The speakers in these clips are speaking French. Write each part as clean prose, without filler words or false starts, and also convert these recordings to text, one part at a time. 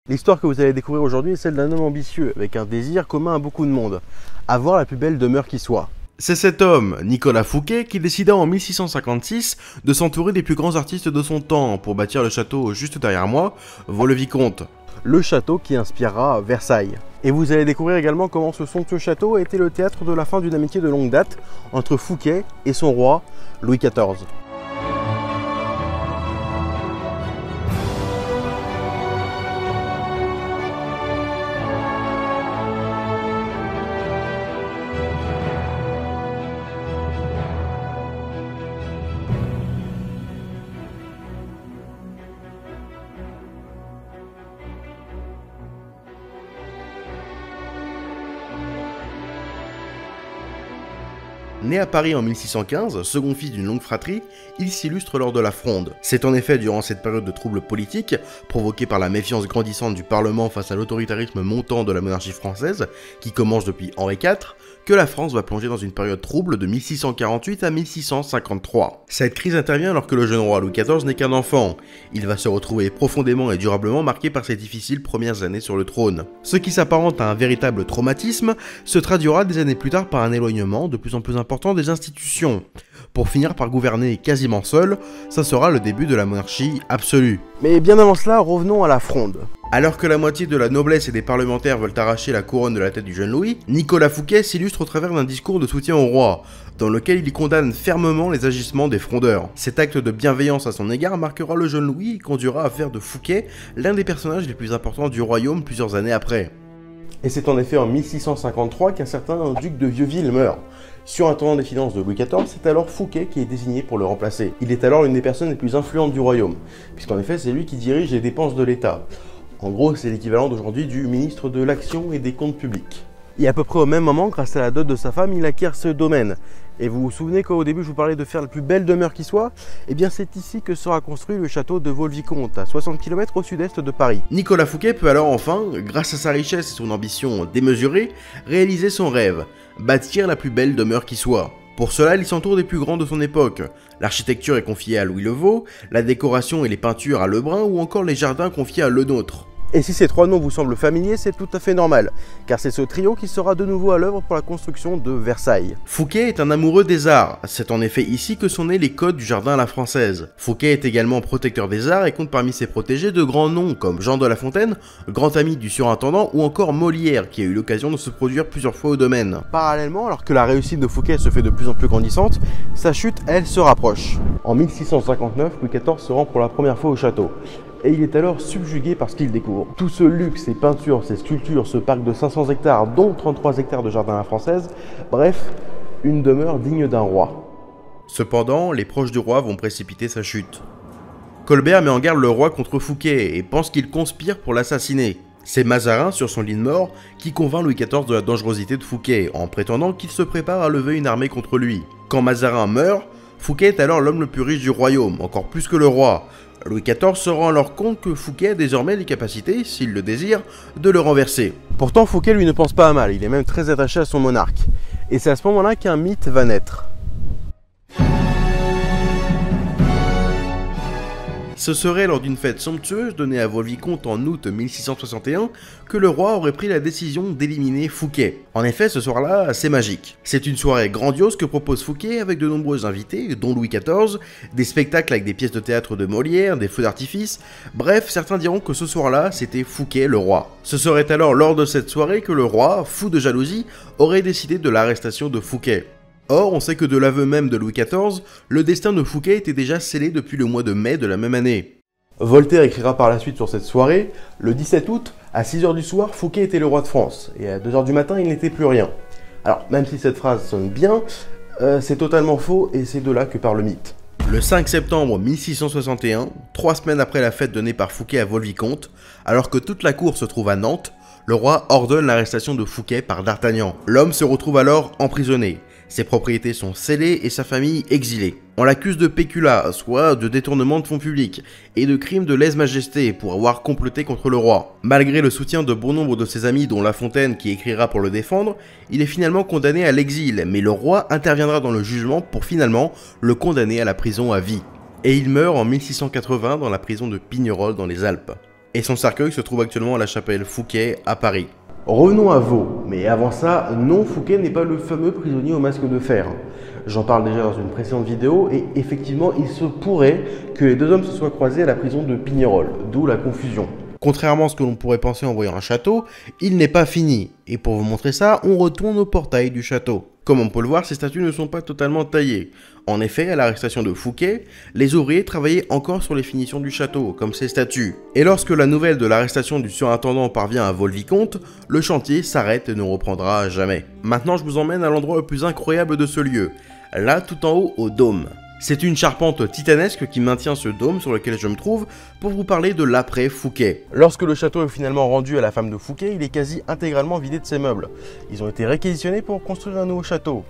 L'histoire que vous allez découvrir aujourd'hui est celle d'un homme ambitieux, avec un désir commun à beaucoup de monde, avoir la plus belle demeure qui soit. C'est cet homme, Nicolas Fouquet, qui décida en 1656 de s'entourer des plus grands artistes de son temps pour bâtir le château juste derrière moi, Vaux-le-Vicomte. Le château qui inspirera Versailles. Et vous allez découvrir également comment ce somptueux château a été le théâtre de la fin d'une amitié de longue date entre Fouquet et son roi, Louis XIV. Né à Paris en 1615, second fils d'une longue fratrie, il s'illustre lors de la Fronde. C'est en effet durant cette période de troubles politiques, provoquée par la méfiance grandissante du Parlement face à l'autoritarisme montant de la monarchie française, qui commence depuis Henri IV, que la France va plonger dans une période trouble de 1648 à 1653. Cette crise intervient alors que le jeune roi Louis XIV n'est qu'un enfant. Il va se retrouver profondément et durablement marqué par ses difficiles premières années sur le trône. Ce qui s'apparente à un véritable traumatisme se traduira des années plus tard par un éloignement de plus en plus important des institutions. Pour finir par gouverner quasiment seul, ça sera le début de la monarchie absolue. Mais bien avant cela, revenons à la Fronde. Alors que la moitié de la noblesse et des parlementaires veulent arracher la couronne de la tête du jeune Louis, Nicolas Fouquet s'illustre au travers d'un discours de soutien au roi, dans lequel il condamne fermement les agissements des frondeurs. Cet acte de bienveillance à son égard marquera le jeune Louis et conduira à faire de Fouquet l'un des personnages les plus importants du royaume plusieurs années après. Et c'est en effet en 1653 qu'un certain duc de Vieux-Ville meurt. Sur un tournant des finances de Louis XIV, c'est alors Fouquet qui est désigné pour le remplacer. Il est alors l'une des personnes les plus influentes du royaume, puisqu'en effet c'est lui qui dirige les dépenses de l'État. En gros, c'est l'équivalent d'aujourd'hui du ministre de l'Action et des Comptes Publics. Et à peu près au même moment, grâce à la dot de sa femme, il acquiert ce domaine. Et vous vous souvenez qu'au début, je vous parlais de faire la plus belle demeure qui soit? Eh bien, c'est ici que sera construit le château de Vaux-le-Vicomte, à 60 km au sud-est de Paris. Nicolas Fouquet peut alors enfin, grâce à sa richesse et son ambition démesurée, réaliser son rêve, bâtir la plus belle demeure qui soit. Pour cela, il s'entoure des plus grands de son époque. L'architecture est confiée à Louis le Vau, la décoration et les peintures à Lebrun ou encore les jardins confiés à Lenôtre. Et si ces trois noms vous semblent familiers, c'est tout à fait normal, car c'est ce trio qui sera de nouveau à l'œuvre pour la construction de Versailles. Fouquet est un amoureux des arts, c'est en effet ici que sont nés les codes du jardin à la française. Fouquet est également protecteur des arts et compte parmi ses protégés de grands noms comme Jean de La Fontaine, grand ami du surintendant, ou encore Molière, qui a eu l'occasion de se produire plusieurs fois au domaine. Parallèlement, alors que la réussite de Fouquet se fait de plus en plus grandissante, sa chute, elle, se rapproche. En 1659, Louis XIV se rend pour la première fois au château. Et il est alors subjugué par ce qu'il découvre. Tout ce luxe, ces peintures, ces sculptures, ce parc de 500 hectares, dont 33 hectares de jardin à la française, bref, une demeure digne d'un roi. Cependant, les proches du roi vont précipiter sa chute. Colbert met en garde le roi contre Fouquet et pense qu'il conspire pour l'assassiner. C'est Mazarin, sur son lit de mort, qui convainc Louis XIV de la dangerosité de Fouquet, en prétendant qu'il se prépare à lever une armée contre lui. Quand Mazarin meurt, Fouquet est alors l'homme le plus riche du royaume, encore plus que le roi. Louis XIV se rend alors compte que Fouquet a désormais les capacités, s'il le désire, de le renverser. Pourtant, Fouquet lui ne pense pas à mal, il est même très attaché à son monarque. Et c'est à ce moment-là qu'un mythe va naître. Ce serait lors d'une fête somptueuse donnée à Vaux-le-Vicomte en août 1661 que le roi aurait pris la décision d'éliminer Fouquet. En effet, ce soir-là, c'est magique. C'est une soirée grandiose que propose Fouquet avec de nombreux invités, dont Louis XIV, des spectacles avec des pièces de théâtre de Molière, des feux d'artifice. Bref, certains diront que ce soir-là, c'était Fouquet le roi. Ce serait alors lors de cette soirée que le roi, fou de jalousie, aurait décidé de l'arrestation de Fouquet. Or, on sait que de l'aveu même de Louis XIV, le destin de Fouquet était déjà scellé depuis le mois de mai de la même année. Voltaire écrira par la suite sur cette soirée, le 17 août, à 6 h du soir, Fouquet était le roi de France, et à 2 h du matin, il n'était plus rien. Alors, même si cette phrase sonne bien, c'est totalement faux, et c'est de là que part le mythe. Le 5 septembre 1661, 3 semaines après la fête donnée par Fouquet à Vaux-le-Vicomte, alors que toute la cour se trouve à Nantes, le roi ordonne l'arrestation de Fouquet par D'Artagnan. L'homme se retrouve alors emprisonné. Ses propriétés sont scellées et sa famille exilée. On l'accuse de péculat, soit de détournement de fonds publics, et de crime de lèse-majesté pour avoir comploté contre le roi. Malgré le soutien de bon nombre de ses amis, dont La Fontaine qui écrira pour le défendre, il est finalement condamné à l'exil, mais le roi interviendra dans le jugement pour finalement le condamner à la prison à vie. Et il meurt en 1680 dans la prison de Pignerol dans les Alpes. et son cercueil se trouve actuellement à la chapelle Fouquet à Paris. Revenons à Vaux, mais avant ça, non, Fouquet n'est pas le fameux prisonnier au masque de fer. J'en parle déjà dans une précédente vidéo et effectivement il se pourrait que les deux hommes se soient croisés à la prison de Pignerol, d'où la confusion. Contrairement à ce que l'on pourrait penser en voyant un château, il n'est pas fini. Et pour vous montrer ça, on retourne au portail du château. Comme on peut le voir, ces statues ne sont pas totalement taillées. En effet, à l'arrestation de Fouquet, les ouvriers travaillaient encore sur les finitions du château, comme ces statues. Et lorsque la nouvelle de l'arrestation du surintendant parvient à Vaux-le-Vicomte, le chantier s'arrête et ne reprendra jamais. Maintenant, je vous emmène à l'endroit le plus incroyable de ce lieu, là tout en haut au dôme. C'est une charpente titanesque qui maintient ce dôme sur lequel je me trouve pour vous parler de l'après Fouquet. Lorsque le château est finalement rendu à la femme de Fouquet, il est quasi intégralement vidé de ses meubles. Ils ont été réquisitionnés pour construire un nouveau château.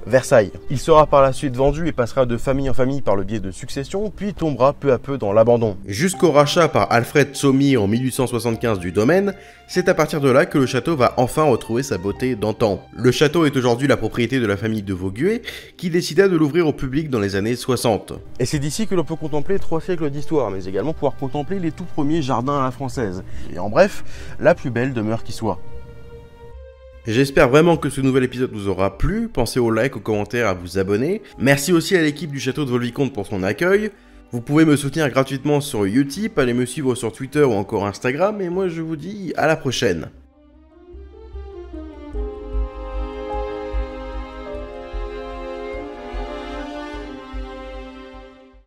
Versailles. Il sera par la suite vendu et passera de famille en famille par le biais de succession, puis tombera peu à peu dans l'abandon. Jusqu'au rachat par Alfred Sommier en 1875 du domaine, c'est à partir de là que le château va enfin retrouver sa beauté d'antan. Le château est aujourd'hui la propriété de la famille de Vaugué, qui décida de l'ouvrir au public dans les années 60. Et c'est d'ici que l'on peut contempler 3 siècles d'histoire, mais également pouvoir contempler les tout premiers jardins à la française. Et en bref, la plus belle demeure qui soit. J'espère vraiment que ce nouvel épisode vous aura plu, pensez au like, aux commentaires, à vous abonner. Merci aussi à l'équipe du château de Vaux-le-Vicomte pour son accueil. Vous pouvez me soutenir gratuitement sur Utip, allez me suivre sur Twitter ou encore Instagram, et moi je vous dis à la prochaine.